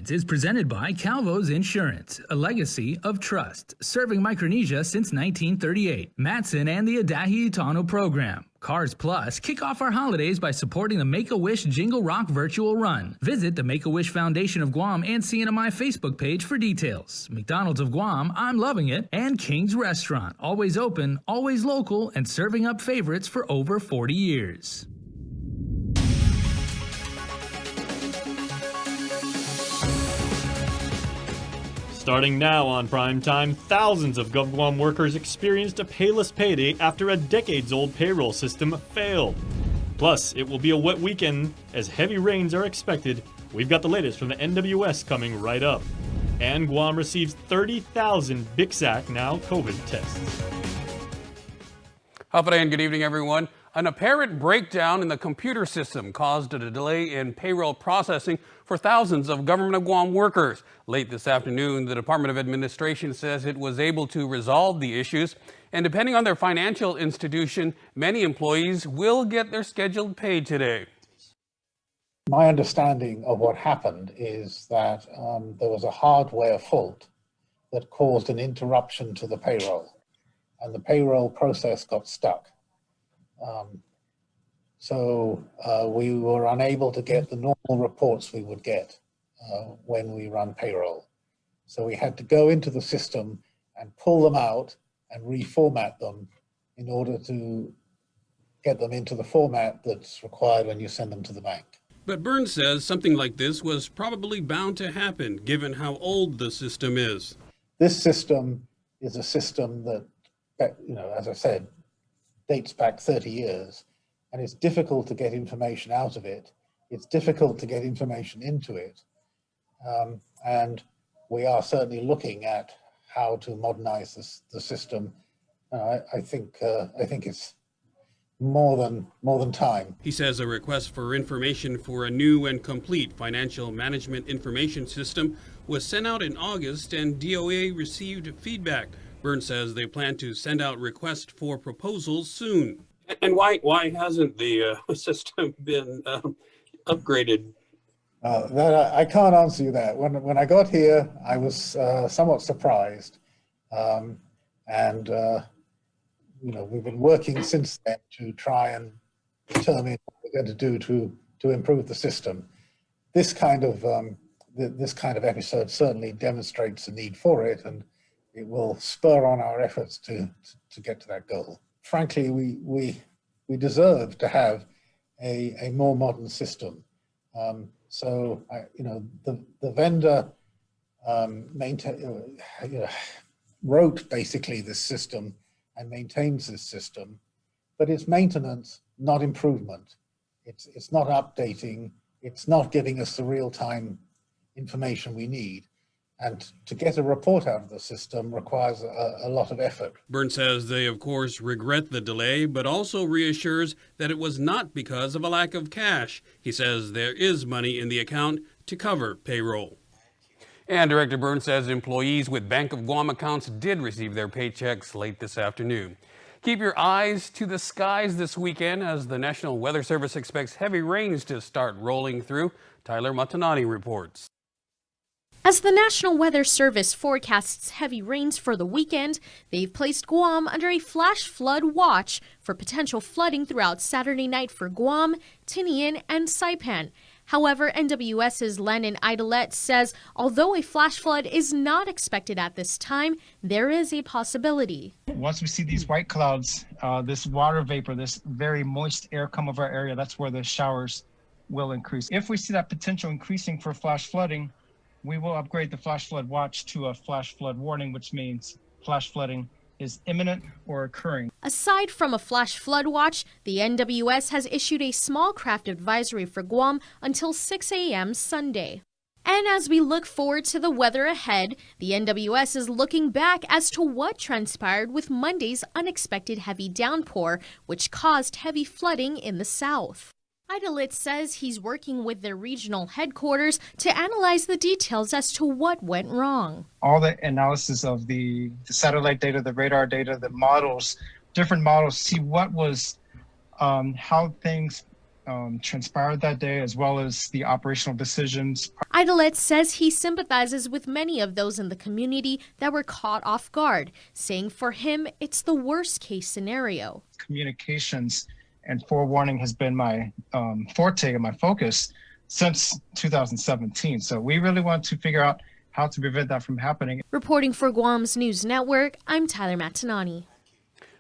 Headlines is presented by Calvo's Insurance, a legacy of trust, serving Micronesia since 1938. Matson and the Adahi Itano program. Cars Plus kick off our holidays by supporting the Make-A-Wish Jingle Rock Virtual Run. Visit the Make-A-Wish Foundation of Guam and CNMI Facebook page for details. McDonald's of Guam, I'm loving it, and King's Restaurant, always open, always local, and serving up favorites for over 40 years. Starting now on Prime Time, thousands of GovGuam workers experienced a payless payday after a decades-old payroll system failed. Plus, it will be a wet weekend as heavy rains are expected. We've got the latest from the NWS coming right up. And Guam receives 30,000 BICSAC now COVID tests. Hapaday and good evening, everyone. An apparent breakdown in the computer system caused a delay in payroll processing for thousands of Government of Guam workers. Late this afternoon, the Department of Administration says it was able to resolve the issues, and depending on their financial institution, many employees will get their scheduled pay today. My understanding of what happened is that there was a hardware fault that caused an interruption to the payroll, and the payroll process got stuck. So we were unable to get the normal reports we would get when we run payroll. So we had to go into the system and pull them out and reformat them in order to get them into the format that's required when you send them to the bank. But Burns says something like this was probably bound to happen given how old the system is. This system is a system that, as I said, dates back 30 years, and it's difficult to get information out of it. It's difficult to get information into it. And we are certainly looking at how to modernize the system. I think it's more than time. He says a request for information for a new and complete financial management information system was sent out in August, and DOA received feedback. Burns says they plan to send out requests for proposals soon. And why hasn't the system been upgraded? I can't answer you that. When I got here, I was somewhat surprised, and we've been working since then to try and determine what we're going to do to improve the system. This kind of episode certainly demonstrates the need for it, and it will spur on our efforts to get to that goal. Frankly, we deserve to have a more modern system. So the vendor wrote basically this system and maintains this system, but it's maintenance, not improvement. It's not updating. It's not giving us the real-time information we need. And to get a report out of the system requires a lot of effort. Burns says they, of course, regret the delay, but also reassures that it was not because of a lack of cash. He says there is money in the account to cover payroll. And Director Burns says employees with Bank of Guam accounts did receive their paychecks late this afternoon. Keep your eyes to the skies this weekend as the National Weather Service expects heavy rains to start rolling through. Tyler Matanani reports. As the National Weather Service forecasts heavy rains for the weekend, they've placed Guam under a flash flood watch for potential flooding throughout Saturday night for Guam, Tinian, and Saipan. However, NWS's Landon Idolet says although a flash flood is not expected at this time, there is a possibility. Once we see these white clouds, this water vapor, this very moist air come over our area, that's where the showers will increase. If we see that potential increasing for flash flooding, we will upgrade the flash flood watch to a flash flood warning, which means flash flooding is imminent or occurring. Aside from a flash flood watch, the NWS has issued a small craft advisory for Guam until 6 a.m. Sunday. And as we look forward to the weather ahead, the NWS is looking back as to what transpired with Monday's unexpected heavy downpour, which caused heavy flooding in the south. Idolit says he's working with their regional headquarters to analyze the details as to what went wrong. All the analysis of the satellite data, the radar data, the models, different models, see what was, how things transpired that day, as well as the operational decisions. Idolet says he sympathizes with many of those in the community that were caught off guard, saying for him, it's the worst case scenario. Communications and forewarning has been my forte and my focus since 2017. So we really want to figure out how to prevent that from happening. Reporting for Guam's News Network, I'm Tyler Matanani.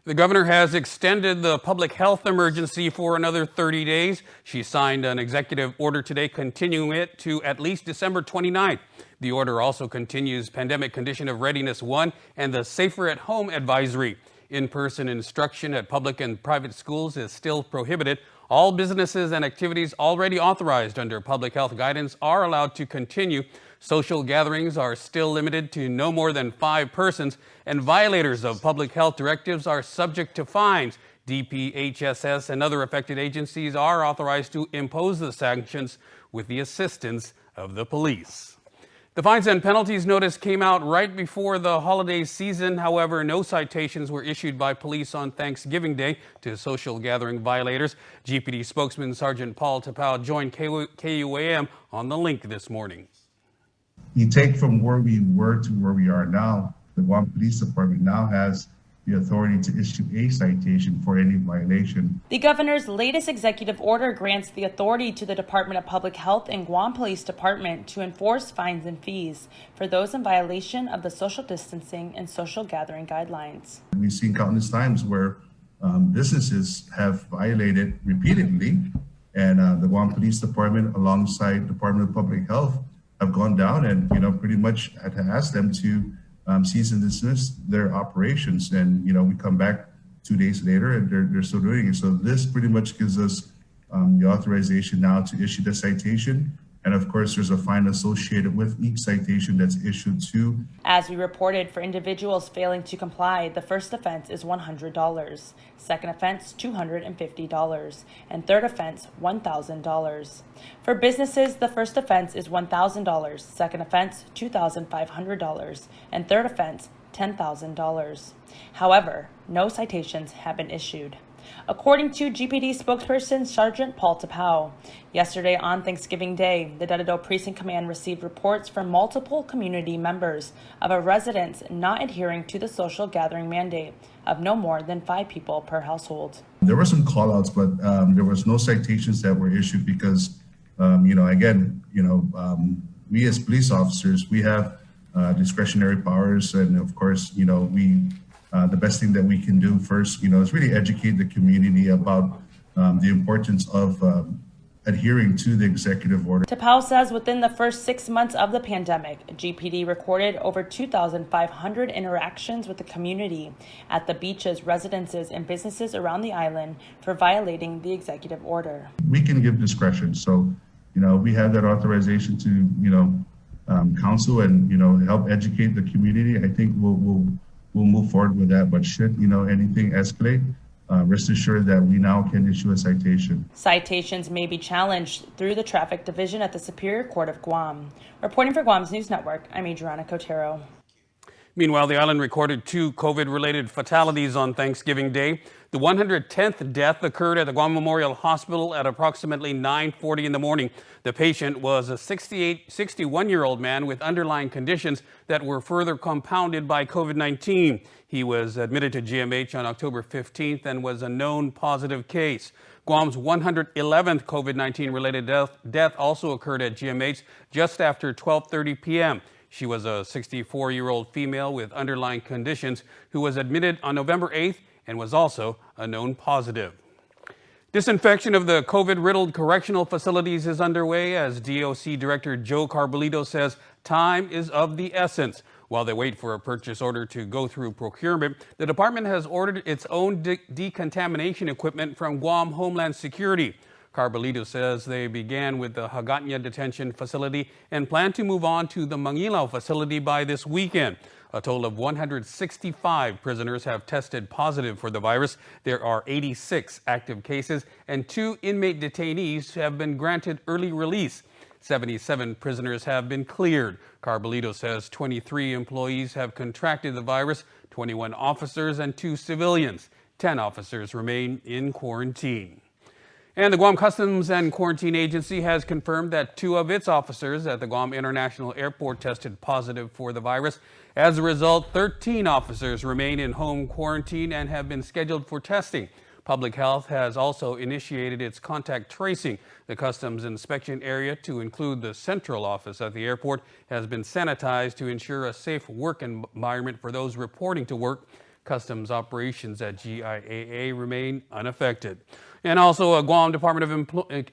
The governor has extended the public health emergency for another 30 days. She signed an executive order today continuing it to at least December 29th. The order also continues Pandemic Condition of Readiness 1 and the Safer at Home advisory. In-person instruction at public and private schools is still prohibited. All businesses and activities already authorized under public health guidance are allowed to continue. Social gatherings are still limited to no more than 5 persons, and violators of public health directives are subject to fines. DPHSS and other affected agencies are authorized to impose the sanctions with the assistance of the police. The fines and penalties notice came out right before the holiday season. However, no citations were issued by police on Thanksgiving Day to social gathering violators. GPD spokesman Sergeant Paul Tapao joined KUAM on the link this morning. You take from where we were to where we are now, the Guam Police Department now has the authority to issue a citation for any violation. The governor's latest executive order grants the authority to the Department of Public Health and Guam Police Department to enforce fines and fees for those in violation of the social distancing and social gathering guidelines. We've seen countless times where businesses have violated repeatedly, and the Guam Police Department alongside Department of Public Health have gone down and pretty much had to ask them to cease and dismiss their operations. And we come back 2 days later and they're still doing it. So this pretty much gives us the authorization now to issue the citation. And of course, there's a fine associated with each citation that's issued to. As we reported, for individuals failing to comply, the first offense is $100, second offense $250, and third offense $1,000. For businesses, the first offense is $1,000, second offense $2,500, and third offense $10,000. However, no citations have been issued. According to GPD spokesperson Sergeant Paul Tapao, yesterday on Thanksgiving Day, the Dededo Precinct Command received reports from multiple community members of a residence not adhering to the social gathering mandate of no more than 5 people per household. There were some call-outs, but there was no citations that were issued because, we as police officers, we have discretionary powers, and of course, the best thing that we can do first, is really educate the community about the importance of adhering to the executive order. Tapao says within the first 6 months of the pandemic, GPD recorded over 2,500 interactions with the community at the beaches, residences, and businesses around the island for violating the executive order. We can give discretion. So, we have that authorization to, counsel and, help educate the community. I think we'll move forward with that, but should anything escalate, rest assured that we now can issue a citation. Citations may be challenged through the Traffic Division at the Superior Court of Guam. Reporting for Guam's News Network, I'm Adriana Cotero. Meanwhile, the island recorded 2 COVID-related fatalities on Thanksgiving Day. The 110th death occurred at the Guam Memorial Hospital at approximately 9:40 in the morning. The patient was a 61-year-old man with underlying conditions that were further compounded by COVID-19. He was admitted to GMH on October 15th and was a known positive case. Guam's 111th COVID-19 related death also occurred at GMH just after 12:30 p.m. She was a 64-year-old female with underlying conditions who was admitted on November 8th and was also a known positive. Disinfection of the COVID-riddled correctional facilities is underway as DOC Director Joe Carbolito says time is of the essence. While they wait for a purchase order to go through procurement, the department has ordered its own decontamination equipment from Guam Homeland Security. Carbolito says they began with the Hagåtña detention facility and plan to move on to the Mangilao facility by this weekend. A total of 165 prisoners have tested positive for the virus. There are 86 active cases and 2 inmate detainees have been granted early release. 77 prisoners have been cleared. Carbolito says 23 employees have contracted the virus, 21 officers and 2 civilians. 10 officers remain in quarantine. And the Guam Customs and Quarantine Agency has confirmed that 2 of its officers at the Guam International Airport tested positive for the virus. As a result, 13 officers remain in home quarantine and have been scheduled for testing. Public Health has also initiated its contact tracing. The customs inspection area, to include the central office at the airport, has been sanitized to ensure a safe work environment for those reporting to work. Customs operations at GIAA remain unaffected. And also, a Guam Department of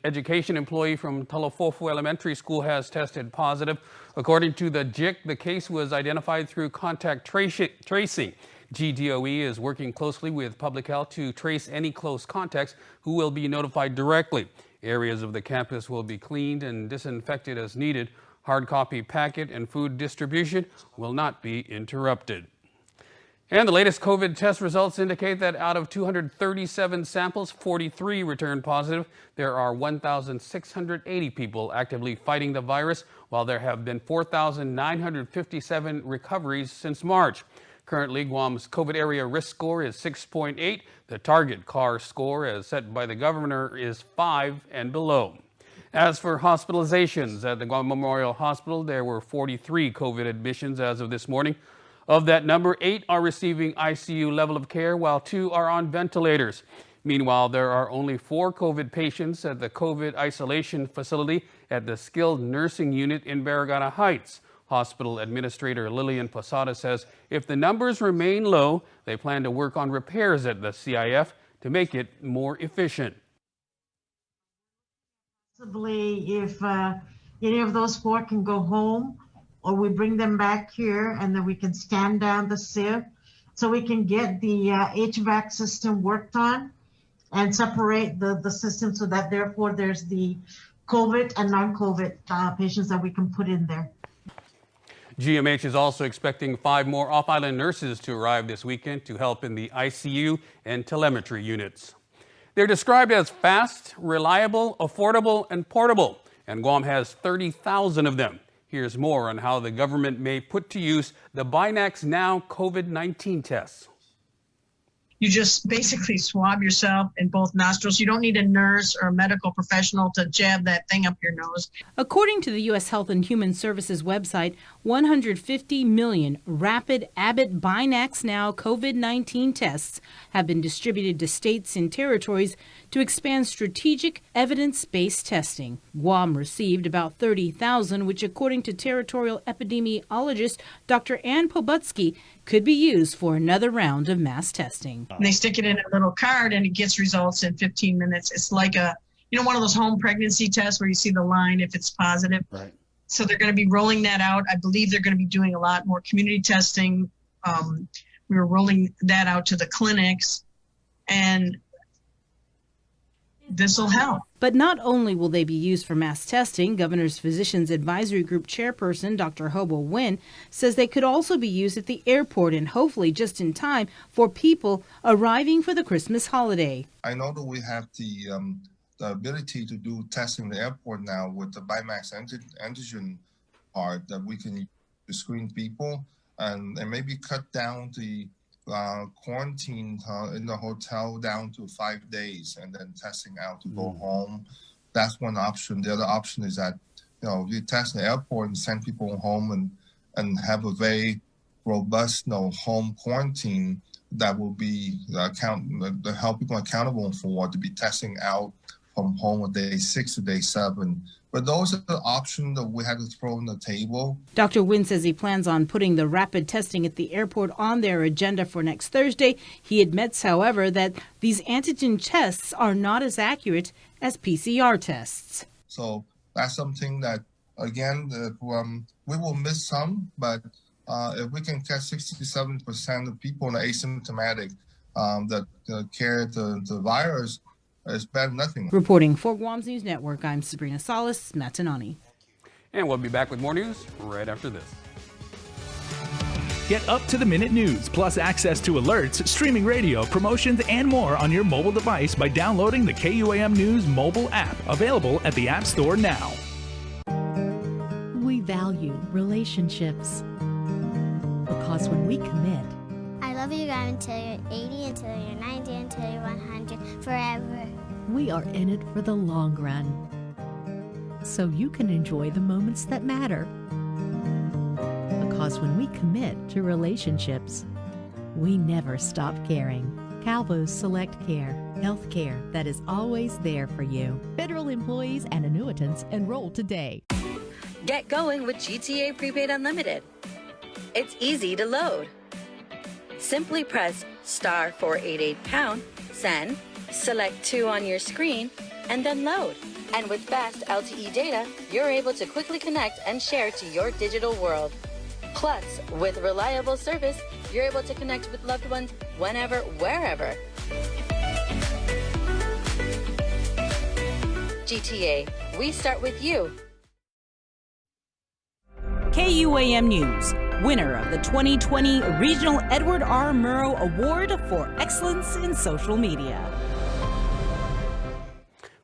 Education employee from Talafofu Elementary School has tested positive. According to the JIC, the case was identified through contact tracing. GDOE is working closely with Public Health to trace any close contacts who will be notified directly. Areas of the campus will be cleaned and disinfected as needed. Hard copy packet and food distribution will not be interrupted. And the latest COVID test results indicate that out of 237 samples, 43 returned positive. There are 1,680 people actively fighting the virus, while there have been 4,957 recoveries since March. Currently, Guam's COVID area risk score is 6.8. The target CAR score, as set by the governor, is 5 and below. As for hospitalizations at the Guam Memorial Hospital, there were 43 COVID admissions as of this morning. Of that number, 8 are receiving ICU level of care, while 2 are on ventilators. Meanwhile, there are only 4 COVID patients at the COVID isolation facility at the skilled nursing unit in Barragana Heights. Hospital Administrator Lillian Posada says if the numbers remain low, they plan to work on repairs at the CIF to make it more efficient. Possibly if any of those 4 can go home, or we bring them back here and then we can stand down the sieve so we can get the HVAC system worked on and separate the system so that therefore there's the COVID and non-COVID patients that we can put in there. GMH is also expecting 5 more off-island nurses to arrive this weekend to help in the ICU and telemetry units. They're described as fast, reliable, affordable, and portable, and Guam has 30,000 of them. Here's more on how the government may put to use the Binax Now COVID-19 tests. You just basically swab yourself in both nostrils. You don't need a nurse or a medical professional to jab that thing up your nose. According to the U.S. Health and Human Services website, 150 million rapid Abbott Binax Now COVID-19 tests have been distributed to states and territories to expand strategic evidence-based testing. Guam received about 30,000, which according to territorial epidemiologist Dr. Ann Pobutsky, could be used for another round of mass testing. And they stick it in a little card and it gets results in 15 minutes. It's like one of those home pregnancy tests where you see the line if it's positive. Right. So they're going to be rolling that out. I believe they're going to be doing a lot more community testing. We were rolling that out to the clinics, and this will help. But not only will they be used for mass testing, Governor's Physicians Advisory Group chairperson Dr. Hobo Nguyen says they could also be used at the airport and hopefully just in time for people arriving for the Christmas holiday. I know that we have the ability to do testing in the airport now with the Binax antigen part that we can use to screen people and maybe cut down the quarantine in the hotel down to 5 days and then testing out to go home. That's one option. The other option is that you test in the airport and send people home and have a very robust home quarantine that will be help people accountable for to be testing out from home at day 6 to day 7. But those are the options that we had to throw on the table. Dr. Nguyen says he plans on putting the rapid testing at the airport on their agenda for next Thursday. He admits, however, that these antigen tests are not as accurate as PCR tests. So that's something that, again, we will miss some, but if we can catch 67% of people that are asymptomatic that carry the virus, it's better than nothing. Reporting for Guam's News Network, I'm Sabrina Salas, Matanani. And we'll be back with more news right after this. Get up-to-the-minute news, plus access to alerts, streaming radio, promotions, and more on your mobile device by downloading the KUAM News mobile app, available at the App Store now. We value relationships because when we commit, I love you guys until you're 80, until you're 90, until you're 100, forever. we are in it for the long run, so you can enjoy the moments that matter. Because when we commit to relationships, we never stop caring. Calvo's Select Care, health care that is always there for you. Federal employees and annuitants enroll today. Get going with GTA Prepaid Unlimited. It's easy to load. Simply press star 488#, send, select 2 on your screen, and then load. And with fast LTE data, you're able to quickly connect and share to your digital world. Plus, with reliable service, you're able to connect with loved ones whenever, wherever. GTA, we start with you. KUAM News, winner of the 2020 Regional Edward R. Murrow Award for Excellence in Social Media.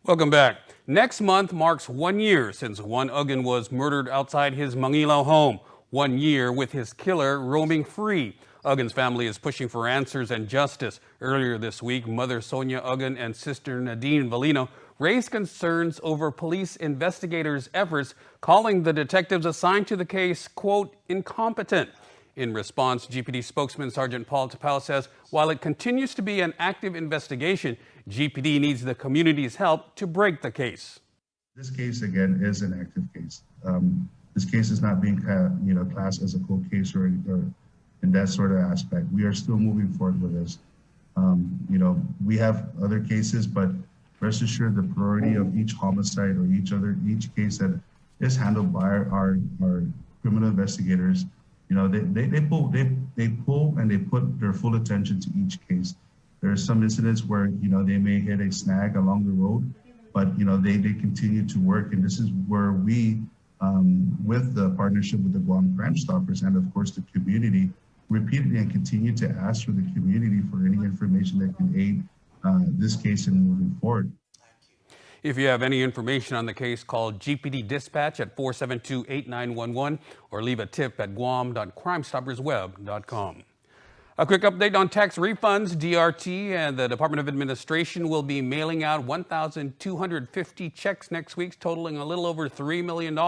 Welcome back. Next month marks 1 year since Juan Uggan was murdered outside his Manila home. 1 year with his killer roaming free. Uggan's family is pushing for answers and justice. Earlier this week, Mother Sonia Uggan and Sister Nadine Valino raised concerns over police investigators' efforts, calling the detectives assigned to the case, quote, incompetent. In response, GPD spokesman Sergeant Paul Tapao says while it continues to be an active investigation, GPD needs the community's help to break the case. This case, again, is an active case. This case is not being classed as a cold case or in that sort of aspect. We are still moving forward with this. We have other cases, but rest assured the priority of each homicide or each case that is handled by our criminal investigators, they pull and they put their full attention to each case. There are some incidents where, they may hit a snag along the road, but, they continue to work. And this is where we, with the partnership with the Guam Crime Stoppers and of course the community, repeatedly and continue to ask for the community for any information that can aid this case in moving forward. If you have any information on the case, call GPD Dispatch at 472-8911 or leave a tip at guam.crimestoppersweb.com. A quick update on tax refunds. DRT and the Department of Administration will be mailing out 1,250 checks next week, totaling a little over $3 million.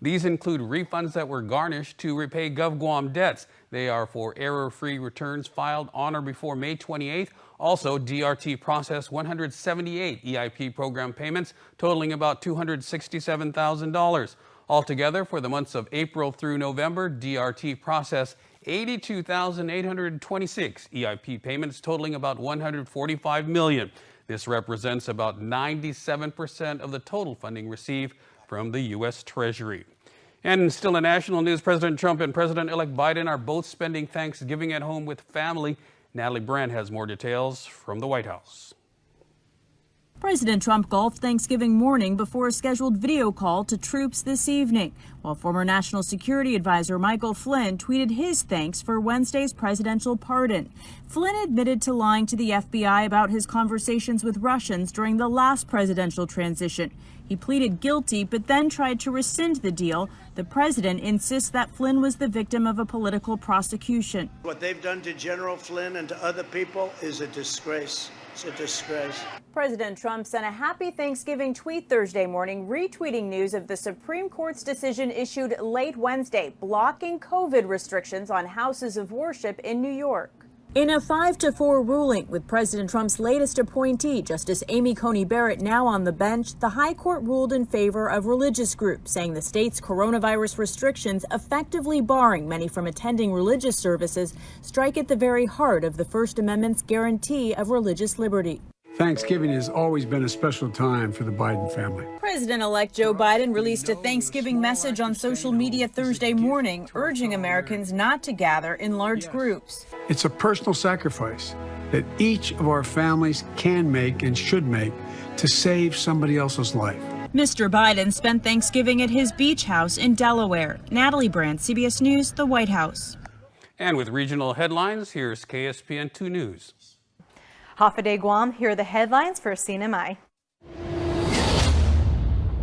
These include refunds that were garnished to repay GovGuam debts. They are for error-free returns filed on or before May 28th. Also, DRT processed 178 EIP program payments, totaling about $267,000. Altogether, for the months of April through November, DRT processed 82,826 EIP payments, totaling about $145 million. This represents about 97% of the total funding received from the U.S. Treasury. And still in national news, President Trump and President-elect Biden are both spending Thanksgiving at home with family. Natalie Brandt has more details from the White House. President Trump golfed Thanksgiving morning before a scheduled video call to troops this evening, while former National Security Advisor Michael Flynn tweeted his thanks for Wednesday's presidential pardon. Flynn admitted to lying to the FBI about his conversations with Russians during the last presidential transition. He pleaded guilty, but then tried to rescind the deal. The president insists that Flynn was the victim of a political prosecution. What they've done to General Flynn and to other people is a disgrace. It's a disgrace. President Trump sent a happy Thanksgiving tweet Thursday morning, retweeting news of the Supreme Court's decision issued late Wednesday, blocking COVID restrictions on houses of worship in New York. In a 5-4 ruling, with President Trump's latest appointee, Justice Amy Coney Barrett, now on the bench, the High Court ruled in favor of religious groups, saying the state's coronavirus restrictions, effectively barring many from attending religious services, strike at the very heart of the First Amendment's guarantee of religious liberty. Thanksgiving has always been a special time for the Biden family. President-elect Joe Biden released a Thanksgiving message on social media Thursday morning, urging Americans not to gather in large groups. It's a personal sacrifice that each of our families can make and should make to save somebody else's life. Mr. Biden spent Thanksgiving at his beach house in Delaware. Natalie Brandt, CBS News, the White House. And with regional headlines, here's KSPN 2 News. Hafa Guam, here are the headlines for CNMI.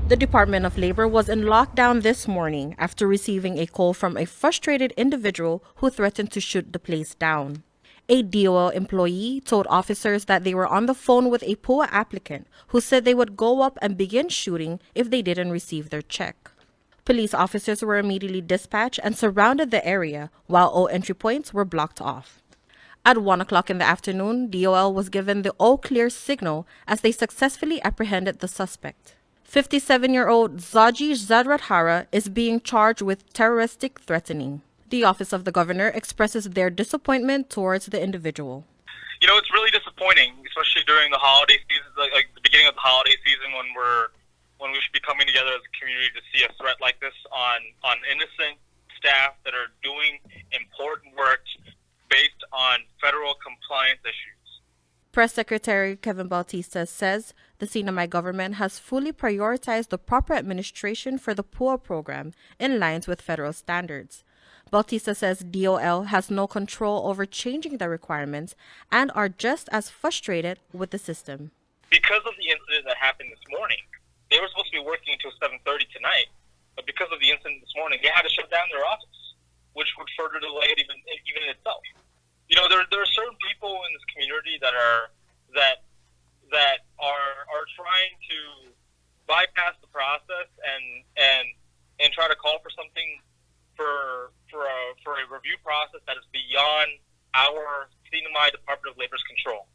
The Department of Labor was in lockdown this morning after receiving a call from a frustrated individual who threatened to shoot the place down. A DOL employee told officers that they were on the phone with a PUA applicant who said they would go up and begin shooting if they didn't receive their check. Police officers were immediately dispatched and surrounded the area while all entry points were blocked off. At 1 o'clock in the afternoon, DOL was given the all-clear signal as they successfully apprehended the suspect. 57-year-old Zaji Zadradhara is being charged with terroristic threatening. The Office of the Governor expresses their disappointment towards the individual. You know, it's really disappointing, especially during the holiday season, like the beginning of the holiday season, when we should be coming together as a community to see a threat like this on innocent staff that are doing important work based on federal compliance issues. Press Secretary Kevin Bautista says the CNMI government has fully prioritized the proper administration for the PUA program in line with federal standards. Bautista says DOL has no control over changing the requirements and are just as frustrated with the system. Because of the incident that happened this morning, they were supposed to be working until 7:30 tonight, but because of the incident this morning, they had to shut down their office, which would further delay it even in itself. You know, there are certain people in this community that are trying to bypass the process and try to call for something for a review process that is beyond our CNMI Department of Labor's control.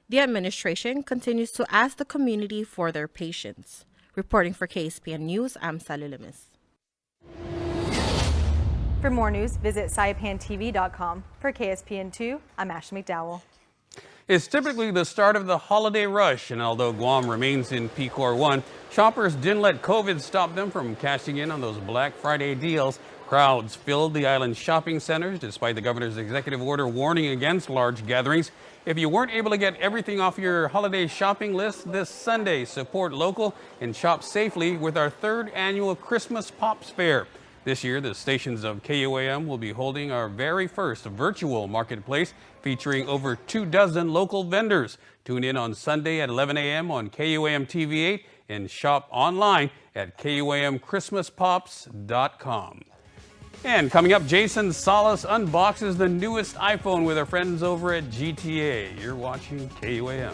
The administration continues to ask the community for their patience. Reporting for KSPN News, I'm Sally Limis. For more news, visit saipantv.com. For KSPN2, I'm Ashley McDowell. It's typically the start of the holiday rush, and although Guam remains in PCOR 1, shoppers didn't let COVID stop them from cashing in on those Black Friday deals. Crowds filled the island's shopping centers despite the governor's executive order warning against large gatherings. If you weren't able to get everything off your holiday shopping list this Sunday, support local and shop safely with our 3rd annual Christmas Pops Fair. This year, the stations of KUAM will be holding our very first virtual marketplace featuring over 24 local vendors. Tune in on Sunday at 11 a.m. on KUAM TV8 and shop online at KUAMChristmasPops.com. And coming up, Jason Salas unboxes the newest iPhone with our friends over at GTA. You're watching KUAM.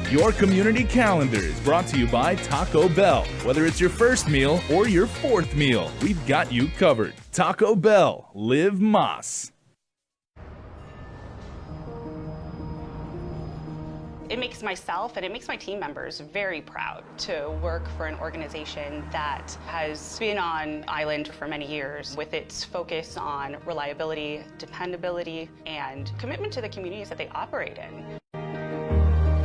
Your community calendar is brought to you by Taco Bell. Whether it's your first meal or your 4th meal, we've got you covered. Taco Bell, live Mas. It makes myself and it makes my team members very proud to work for an organization that has been on island for many years with its focus on reliability, dependability, and commitment to the communities that they operate in.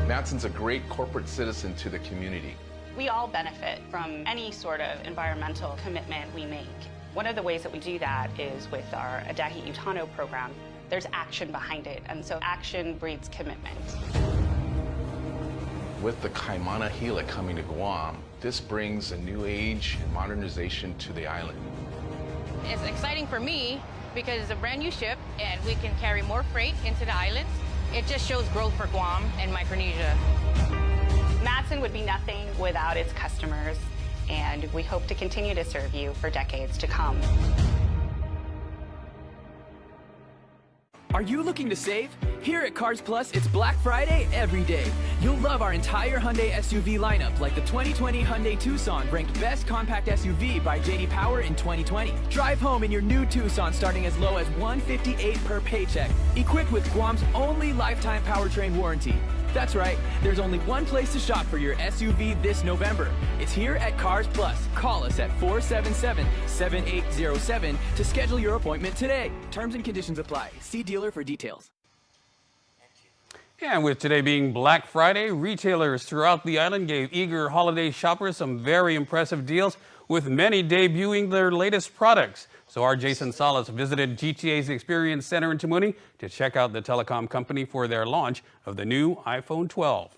Matson's a great corporate citizen to the community. We all benefit from any sort of environmental commitment we make. One of the ways that we do that is with our Adahi Utano program. There's action behind it, and so action breeds commitment. With the Kaimana Hila coming to Guam, this brings a new age and modernization to the island. It's exciting for me because it's a brand new ship and we can carry more freight into the islands. It just shows growth for Guam and Micronesia. Matson would be nothing without its customers, and we hope to continue to serve you for decades to come. Are you looking to save? Here at Cars Plus, it's Black Friday every day. You'll love our entire Hyundai SUV lineup, like the 2020 Hyundai Tucson, ranked Best Compact SUV by J.D. Power in 2020. Drive home in your new Tucson starting as low as $158 per paycheck, equipped with Guam's only lifetime powertrain warranty. That's right, there's only one place to shop for your SUV this November. It's here at Cars Plus. Call us at 477-7807 to schedule your appointment today. Terms and conditions apply. See dealer for details. And with today being Black Friday, retailers throughout the island gave eager holiday shoppers some very impressive deals, with many debuting their latest products. So our Jason Salas visited GTA's Experience Center in Tamuni to check out the telecom company for their launch of the new iPhone 12.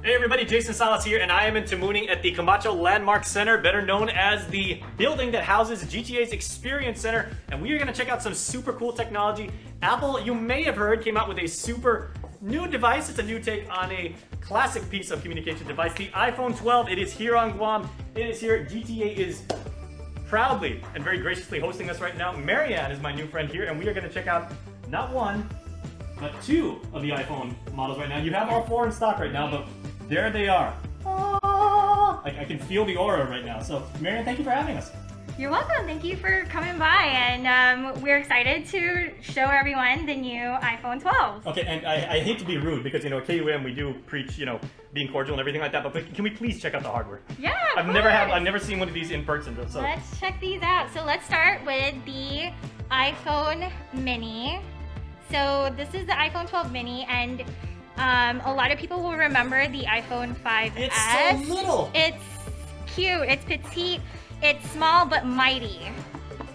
Hey everybody, Jason Salas here, and I am in Tamuni at the Camacho Landmark Center, better known as the building that houses GTA's Experience Center, and we are going to check out some super cool technology. Apple, you may have heard, came out with a super new device. It's a new take on a classic piece of communication device, the iPhone 12. It is here on Guam. It is here. GTA is proudly and very graciously hosting us right now. Marianne is my new friend here, and we are going to check out not one, but two of the iPhone models right now. You have all four in stock right now, but there they are. Oh, I can feel the aura right now. So, Marianne, thank you for having us. You're welcome. Thank you for coming by, and we're excited to show everyone the new iPhone 12. Okay, and I hate to be rude because, at KUAM we do preach, being cordial and everything like that, but can we please check out the hardware? Yeah, I've never seen one of these in person though. So let's check these out. So let's start with the iPhone Mini. So this is the iPhone 12 Mini, and a lot of people will remember the iPhone 5S. It's so little. It's cute. It's petite. It's small but mighty.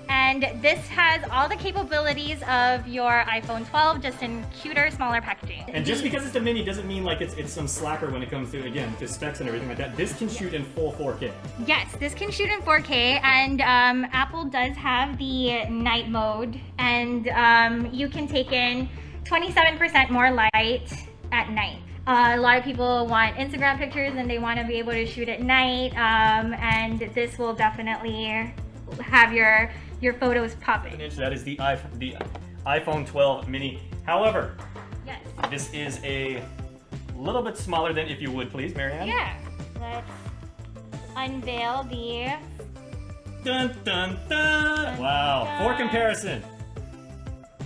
And this has all the capabilities of your iPhone 12, just in cuter, smaller packaging. And just because it's a mini doesn't mean like it's some slacker when it comes to specs and everything like that. This can shoot in full 4K. Yes, this can shoot in 4K, and Apple does have the night mode, and you can take in 27% more light at night. A lot of people want Instagram pictures and they want to be able to shoot at night, and this will definitely have your photos popping. That is the iPhone 12 Mini. However, yes, this is a little bit smaller than, if you would please, Marianne. Yeah, let's unveil the... Dun dun dun! Wow, for comparison.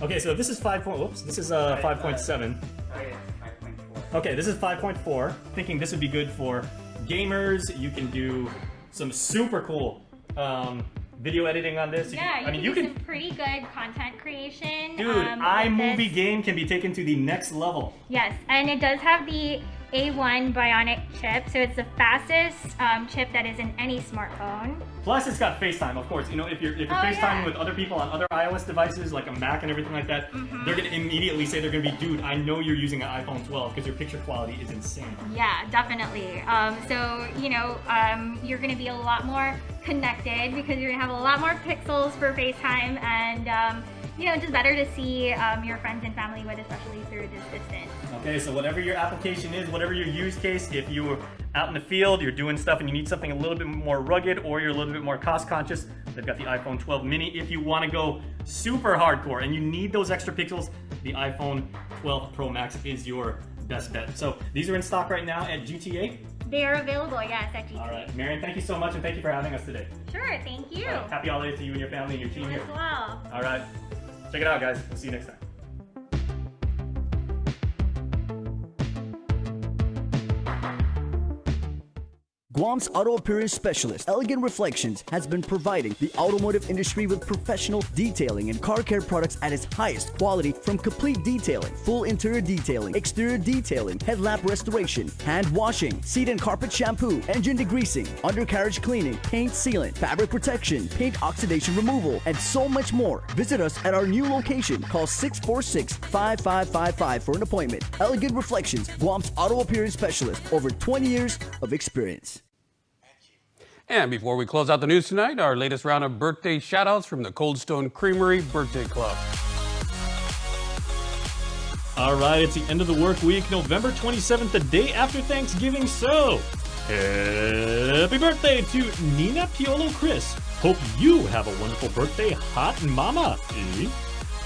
Okay, so this is 5.7. Okay, this is 5.4. Thinking this would be good for gamers. You can do some super cool video editing on this. Yeah, you can do some pretty good content creation. Dude, iMovie game can be taken to the next level. Yes, and it does have the A1 Bionic chip, so it's the fastest chip that is in any smartphone. Plus, it's got FaceTime, of course. If you're FaceTiming with other people on other iOS devices, like a Mac and everything like that, they're gonna immediately say they're gonna be, dude, I know you're using an iPhone 12 because your picture quality is insane. Yeah, definitely. So you're gonna be a lot more connected because you're gonna have a lot more pixels for FaceTime, and just better to see your friends and family with, especially through this distance. Okay, so whatever your application is, whatever your use case, if you're out in the field, you're doing stuff and you need something a little bit more rugged, or you're a little bit more cost conscious, they've got the iPhone 12 Mini. If you want to go super hardcore and you need those extra pixels, the iPhone 12 Pro Max is your best bet. So these are in stock right now at GTA. They are available, yes, at GTA. All right, Marianne, thank you so much, and thank you for having us today. Sure, thank you. Right, happy holidays to you and your family and your team you here. as well. All right, check it out, guys. We'll see you next time. Guam's auto appearance specialist, Elegant Reflections, has been providing the automotive industry with professional detailing and car care products at its highest quality, from complete detailing, full interior detailing, exterior detailing, headlamp restoration, hand washing, seat and carpet shampoo, engine degreasing, undercarriage cleaning, paint sealant, fabric protection, paint oxidation removal, and so much more. Visit us at our new location. Call 646-5555 for an appointment. Elegant Reflections, Guam's auto appearance specialist, over 20 years of experience. And before we close out the news tonight, our latest round of birthday shoutouts from the Cold Stone Creamery Birthday Club. All right, it's the end of the work week, November 27th, the day after Thanksgiving. So, happy birthday to Nina Piolo Chris. Hope you have a wonderful birthday, hot mama.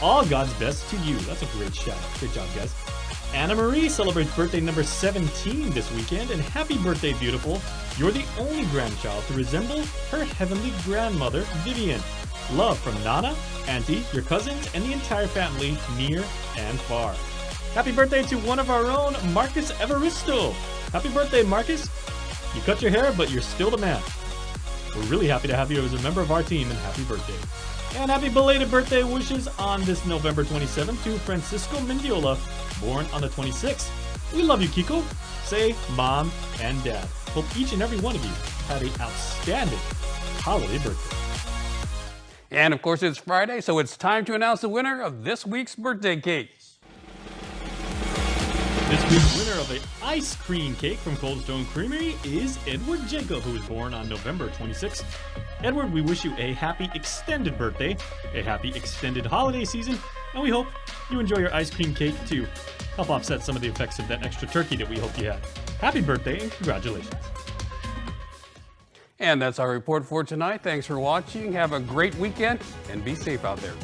All God's best to you. That's a great shout out. Great job, guys. Anna Marie celebrates birthday number 17 this weekend, and happy birthday, beautiful. You're the only grandchild to resemble her heavenly grandmother, Vivian. Love from Nana, Auntie, your cousins, and the entire family, near and far. Happy birthday to one of our own, Marcus Evaristo. Happy birthday, Marcus. You cut your hair, but you're still the man. We're really happy to have you as a member of our team, and happy birthday. And happy belated birthday wishes on this November 27th to Francisco Mendiola, born on the 26th. We love you, Kiko. Say mom and dad. Hope each and every one of you have an outstanding holiday birthday. And of course, it's Friday, so it's time to announce the winner of this week's birthday cake. This week's winner of an ice cream cake from Cold Stone Creamery is Edward Jacob, who was born on November 26th. Edward, we wish you a happy extended birthday, a happy extended holiday season, and we hope you enjoy your ice cream cake to help offset some of the effects of that extra turkey that we hope you had. Happy birthday and congratulations. And that's our report for tonight. Thanks for watching. Have a great weekend and be safe out there.